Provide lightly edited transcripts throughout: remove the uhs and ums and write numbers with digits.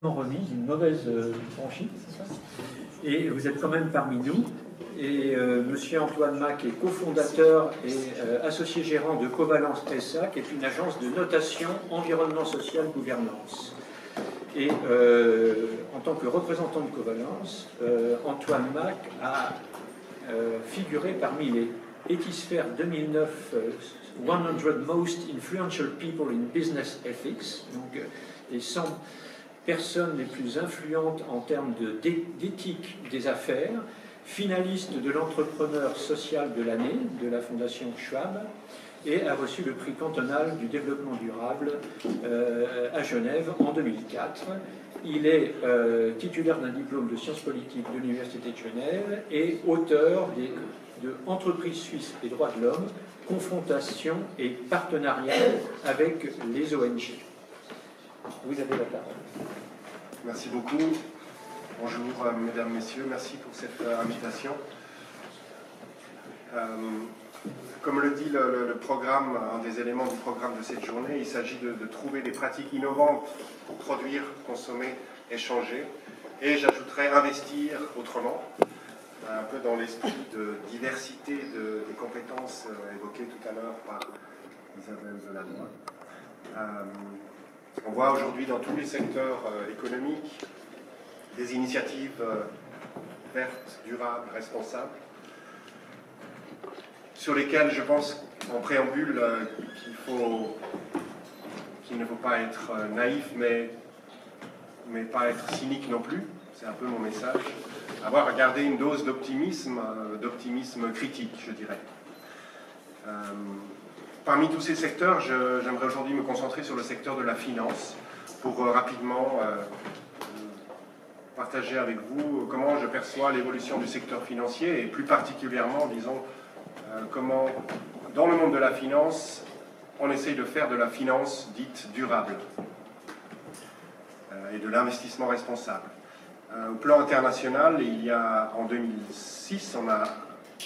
remis d'une mauvaise bronchite, c'est ça? Et vous êtes quand même parmi nous. Et Monsieur Antoine Mac est cofondateur et associé gérant de Covalence SA, qui est une agence de notation environnement social gouvernance. Et en tant que représentant de Covalence, Antoine Mac a figuré parmi les Ethisphere 2009 100 Most Influential People in Business Ethics, donc les 100 personnes les plus influentes en termes d'éthique des affaires, finaliste de l'entrepreneur social de l'année de la Fondation Schwab, et a reçu le prix cantonal du développement durable à Genève en 2004. Il est titulaire d'un diplôme de sciences politiques de l'Université de Genève et auteur de Entreprises suisses et droits de l'homme, confrontation et partenariat avec les ONG. Vous avez la parole. Merci beaucoup. Bonjour, mesdames, messieurs. Merci pour cette invitation. Comme le dit le programme, un des éléments du programme de cette journée, il s'agit de trouver des pratiques innovantes pour produire, consommer, échanger. Et j'ajouterais investir autrement, un peu dans l'esprit de diversité des compétences évoquées tout à l'heure par Isabelle Delannoy. On voit aujourd'hui dans tous les secteurs économiques des initiatives vertes, durables, responsables, sur lesquelles je pense en préambule qu'il ne faut pas être naïf, mais pas être cynique non plus. C'est un peu mon message. Avoir à garder une dose d'optimisme critique, je dirais. Parmi tous ces secteurs, j'aimerais aujourd'hui me concentrer sur le secteur de la finance pour rapidement partager avec vous comment je perçois l'évolution du secteur financier et plus particulièrement, disons, comment, dans le monde de la finance, on essaye de faire de la finance dite durable et de l'investissement responsable. Au plan international, en 2006, on a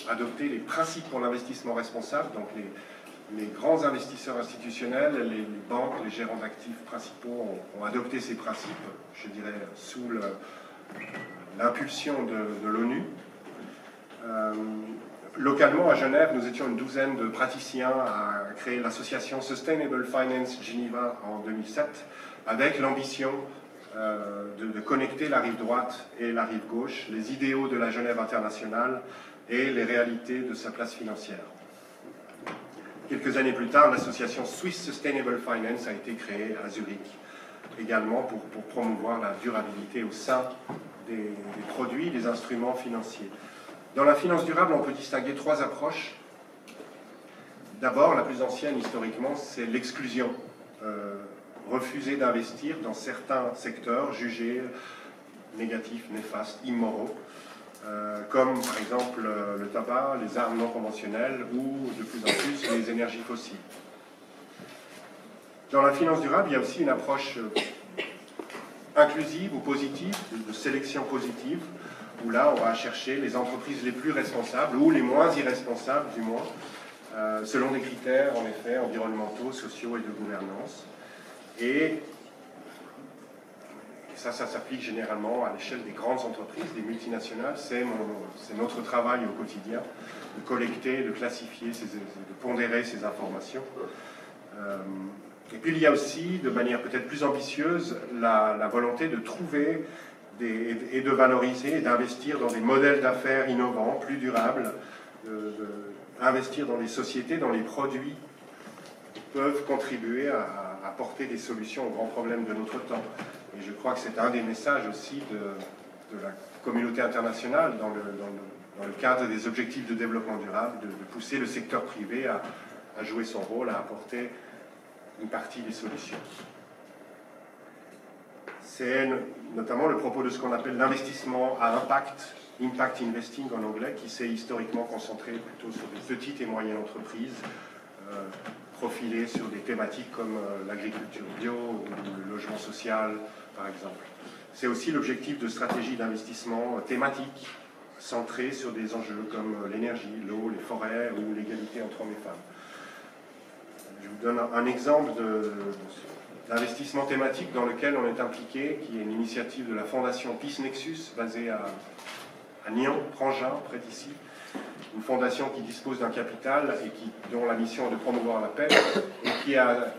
adopté les principes pour l'investissement responsable, donc les grands investisseurs institutionnels, les banques, les gérants d'actifs principaux ont adopté ces principes, je dirais, sous l'impulsion de l'ONU. Localement, à Genève, nous étions une douzaine de praticiens à créer l'association Sustainable Finance Geneva en 2007, avec l'ambition de connecter la rive droite et la rive gauche, les idéaux de la Genève internationale et les réalités de sa place financière. Quelques années plus tard, l'association Swiss Sustainable Finance a été créée à Zurich, également pour promouvoir la durabilité au sein des produits, des instruments financiers. Dans la finance durable, on peut distinguer trois approches. D'abord, la plus ancienne historiquement, c'est l'exclusion. Refuser d'investir dans certains secteurs jugés négatifs, néfastes, immoraux, comme par exemple le tabac, les armes non conventionnelles ou de plus en plus les énergies fossiles. Dans la finance durable, il y a aussi une approche inclusive ou positive, de sélection positive, où là on va chercher les entreprises les plus responsables ou les moins irresponsables du moins, selon des critères en effet environnementaux, sociaux et de gouvernance. Et ça s'applique généralement à l'échelle des grandes entreprises, des multinationales. C'est notre travail au quotidien, de collecter, de classifier, de pondérer ces informations. Et puis il y a aussi, de manière peut-être plus ambitieuse, la volonté de trouver et de valoriser et d'investir dans des modèles d'affaires innovants, plus durables, investir dans des sociétés dont les produits peuvent contribuer à apporter des solutions aux grands problèmes de notre temps. Et je crois que c'est un des messages aussi de la communauté internationale dans le cadre des objectifs de développement durable, de pousser le secteur privé à jouer son rôle, à apporter une partie des solutions. C'est notamment le propos de ce qu'on appelle l'investissement à impact, impact investing en anglais, qui s'est historiquement concentré plutôt sur des petites et moyennes entreprises, profilées sur des thématiques comme l'agriculture bio ou le logement social, par exemple. C'est aussi l'objectif de stratégies d'investissement thématiques, centrées sur des enjeux comme l'énergie, l'eau, les forêts ou l'égalité entre hommes et femmes. Je vous donne un exemple d'investissement thématique dans lequel on est impliqué, qui est une initiative de la fondation Peace Nexus, basée à Nyon, Prangin, près d'ici. Une fondation qui dispose d'un capital et dont la mission est de promouvoir la paix, et qui a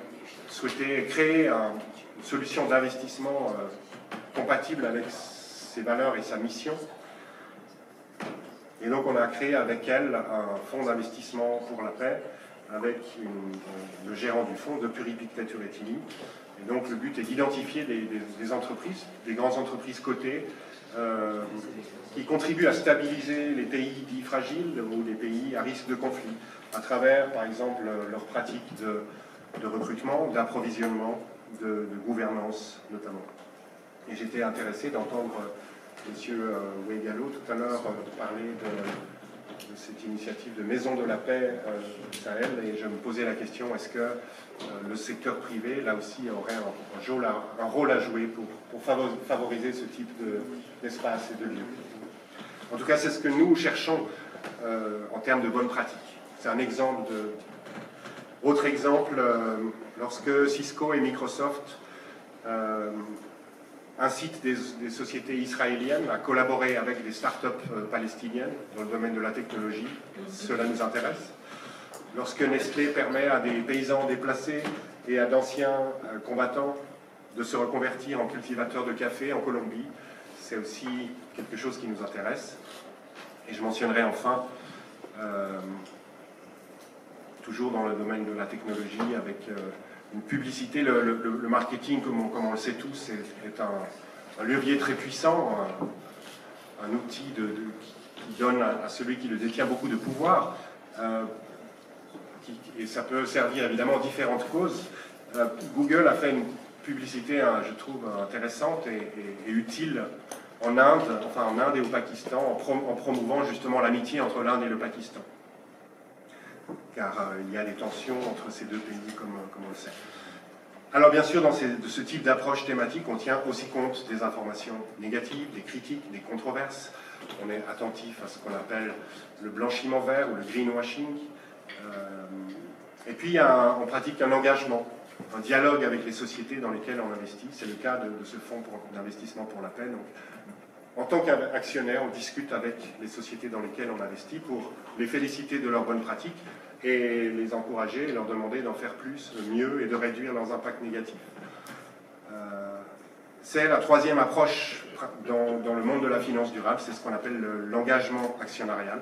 souhaité créer une solution d'investissement compatible avec ses valeurs et sa mission. Et donc on a créé avec elle un fonds d'investissement pour la paix, avec le gérant du fonds, de Puripictaturetini. Et donc le but est d'identifier des entreprises, des grandes entreprises cotées, qui contribuent à stabiliser les pays dits fragiles ou les pays à risque de conflit, à travers, par exemple, leurs pratiques de recrutement, d'approvisionnement, de gouvernance notamment. Et j'étais intéressé d'entendre M. Ouegallo tout à l'heure parler de cette initiative de Maison de la Paix Sahel, et je me posais la question, est-ce que le secteur privé, là aussi, aurait un rôle à jouer pour favoriser ce type d'espace et de lieu. En tout cas, c'est ce que nous cherchons en termes de bonnes pratiques. C'est un exemple de... Autre exemple, lorsque Cisco et Microsoft incitent des sociétés israéliennes à collaborer avec des start-up palestiniennes dans le domaine de la technologie, cela nous intéresse. Lorsque Nestlé permet à des paysans déplacés et à d'anciens combattants de se reconvertir en cultivateurs de café en Colombie, c'est aussi quelque chose qui nous intéresse. Et je mentionnerai enfin, toujours dans le domaine de la technologie, avec une publicité, le marketing, comme on le sait tous, est un levier très puissant, un outil qui donne à celui qui le détient beaucoup de pouvoir, et ça peut servir évidemment à différentes causes. Google a fait une publicité, je trouve, intéressante et utile en Inde et au Pakistan, en promouvant justement l'amitié entre l'Inde et le Pakistan. Car il y a des tensions entre ces deux pays, comme on le sait. Alors bien sûr, de ce type d'approche thématique, on tient aussi compte des informations négatives, des critiques, des controverses. On est attentif à ce qu'on appelle le blanchiment vert ou le greenwashing. Et puis, on pratique un engagement, un dialogue avec les sociétés dans lesquelles on investit. C'est le cas de ce fonds d'investissement pour la paix. Donc, en tant qu'actionnaire, on discute avec les sociétés dans lesquelles on investit pour les féliciter de leurs bonnes pratiques et les encourager et leur demander d'en faire plus, mieux et de réduire leurs impacts négatifs. C'est la troisième approche dans le monde de la finance durable, c'est ce qu'on appelle l'engagement actionnarial.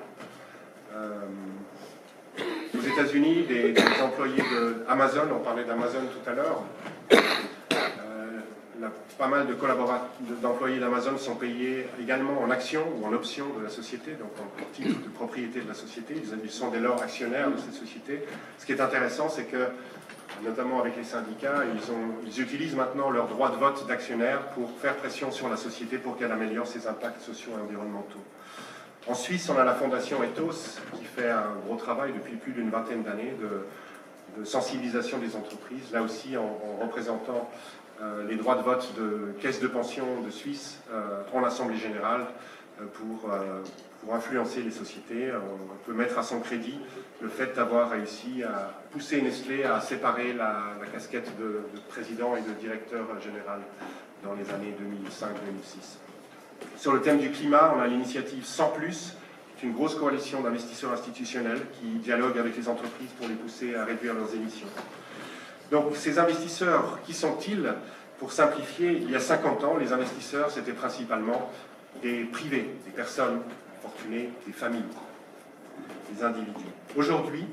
Aux États-Unis, des employés d'Amazon, on parlait d'Amazon tout à l'heure, pas mal d'employés d'Amazon sont payés également en actions ou en options de la société, donc en titre de propriété de la société. Ils sont dès lors actionnaires de cette société. Ce qui est intéressant, c'est que, notamment avec les syndicats, ils utilisent maintenant leur droit de vote d'actionnaire pour faire pression sur la société pour qu'elle améliore ses impacts sociaux et environnementaux. En Suisse, on a la fondation Ethos qui fait un gros travail depuis plus d'une vingtaine d'années de sensibilisation des entreprises, là aussi en représentant les droits de vote de caisses de pension de Suisse en Assemblée générale pour influencer les sociétés. On peut mettre à son crédit le fait d'avoir réussi à pousser Nestlé à séparer la casquette de président et de directeur général dans les années 2005-2006. Sur le thème du climat, on a l'initiative 100+, qui est une grosse coalition d'investisseurs institutionnels qui dialoguent avec les entreprises pour les pousser à réduire leurs émissions. Donc ces investisseurs, qui sont-ils? Pour simplifier, il y a 50 ans, les investisseurs, c'était principalement des privés, des personnes fortunées, des familles, des individus. Aujourd'hui,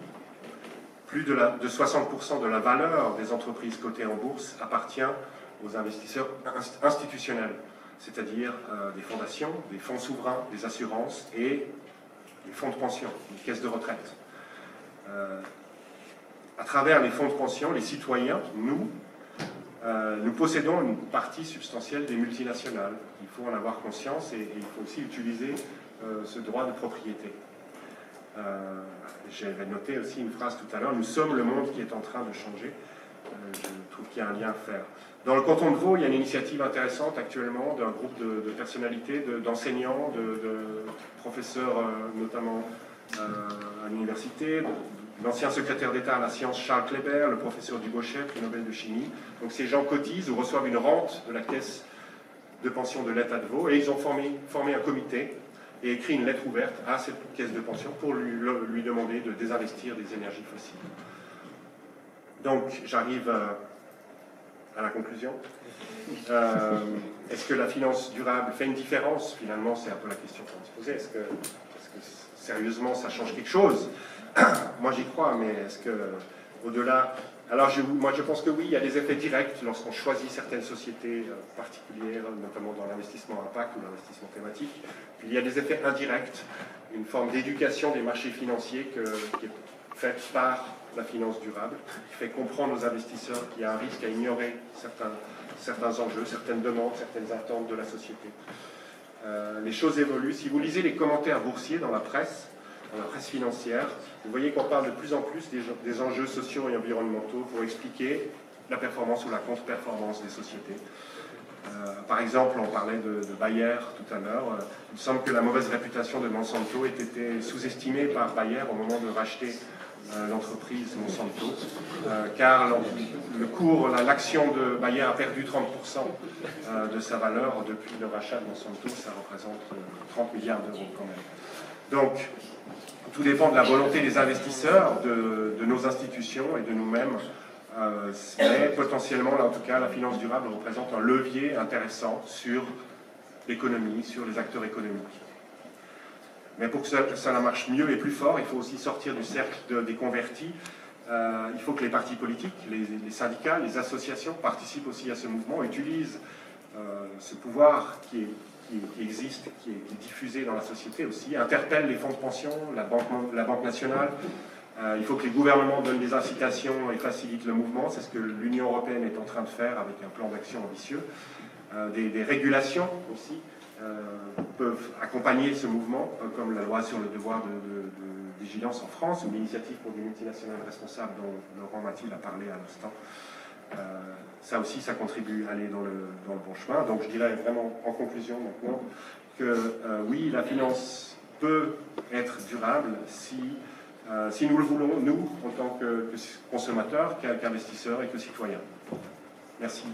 plus de 60% de la valeur des entreprises cotées en bourse appartient aux investisseurs institutionnels, c'est-à-dire des fondations, des fonds souverains, des assurances et des fonds de pension, des caisses de retraite. À travers les fonds de pension, les citoyens, nous possédons une partie substantielle des multinationales. Il faut en avoir conscience et il faut aussi utiliser ce droit de propriété. J'avais noté aussi une phrase tout à l'heure, nous sommes le monde qui est en train de changer. Je trouve qu'il y a un lien à faire. Dans le canton de Vaud, il y a une initiative intéressante actuellement d'un groupe de personnalités, d'enseignants, de professeurs notamment à l'université, l'ancien secrétaire d'État à la science Charles Kléber, le professeur Dubochet, prix Nobel de chimie. Donc ces gens cotisent ou reçoivent une rente de la caisse de pension de l'État de Vaud, et ils ont formé un comité et écrit une lettre ouverte à cette caisse de pension pour lui demander de désinvestir des énergies fossiles. Donc j'arrive à la conclusion. Est-ce que la finance durable fait une différence? Finalement, c'est un peu la question qu'on va se poser. Est-ce que sérieusement ça change quelque chose? Moi j'y crois, mais est-ce que au-delà... Alors moi je pense que oui, il y a des effets directs lorsqu'on choisit certaines sociétés particulières, notamment dans l'investissement impact ou l'investissement thématique. Puis il y a des effets indirects, une forme d'éducation des marchés financiers qui est faite par la finance durable, qui fait comprendre aux investisseurs qu'il y a un risque à ignorer certains enjeux, certaines demandes, certaines attentes de la société. Les choses évoluent. Si vous lisez les commentaires boursiers dans la presse financière, vous voyez qu'on parle de plus en plus des enjeux sociaux et environnementaux pour expliquer la performance ou la contre-performance des sociétés. Par exemple, on parlait de Bayer tout à l'heure. Il me semble que la mauvaise réputation de Monsanto ait été sous-estimée par Bayer au moment de racheter l'entreprise Monsanto, car l'action de Bayer a perdu 30% de sa valeur depuis le rachat de Monsanto. Ça représente 30 milliards d'euros quand même. Donc, tout dépend de la volonté des investisseurs, de nos institutions et de nous-mêmes. Mais potentiellement, là en tout cas, la finance durable représente un levier intéressant sur l'économie, sur les acteurs économiques. Mais pour que ça marche mieux et plus fort, il faut aussi sortir du cercle des convertis. Il faut que les partis politiques, les syndicats, les associations participent aussi à ce mouvement, utilisent ce pouvoir qui existe, qui est diffusé dans la société aussi, interpellent les fonds de pension, la Banque nationale. Il faut que les gouvernements donnent des incitations et facilitent le mouvement. C'est ce que l'Union européenne est en train de faire avec un plan d'action ambitieux. Des régulations aussi peuvent accompagner ce mouvement, comme la loi sur le devoir de vigilance en France ou l'initiative pour des multinationales responsables dont Laurent Mathilde a parlé à l'instant. Ça aussi, ça contribue à aller dans le bon chemin. Donc je dirais vraiment en conclusion maintenant que oui, la finance peut être durable si nous le voulons, nous, en tant que consommateurs, qu'investisseurs et que citoyens. Merci.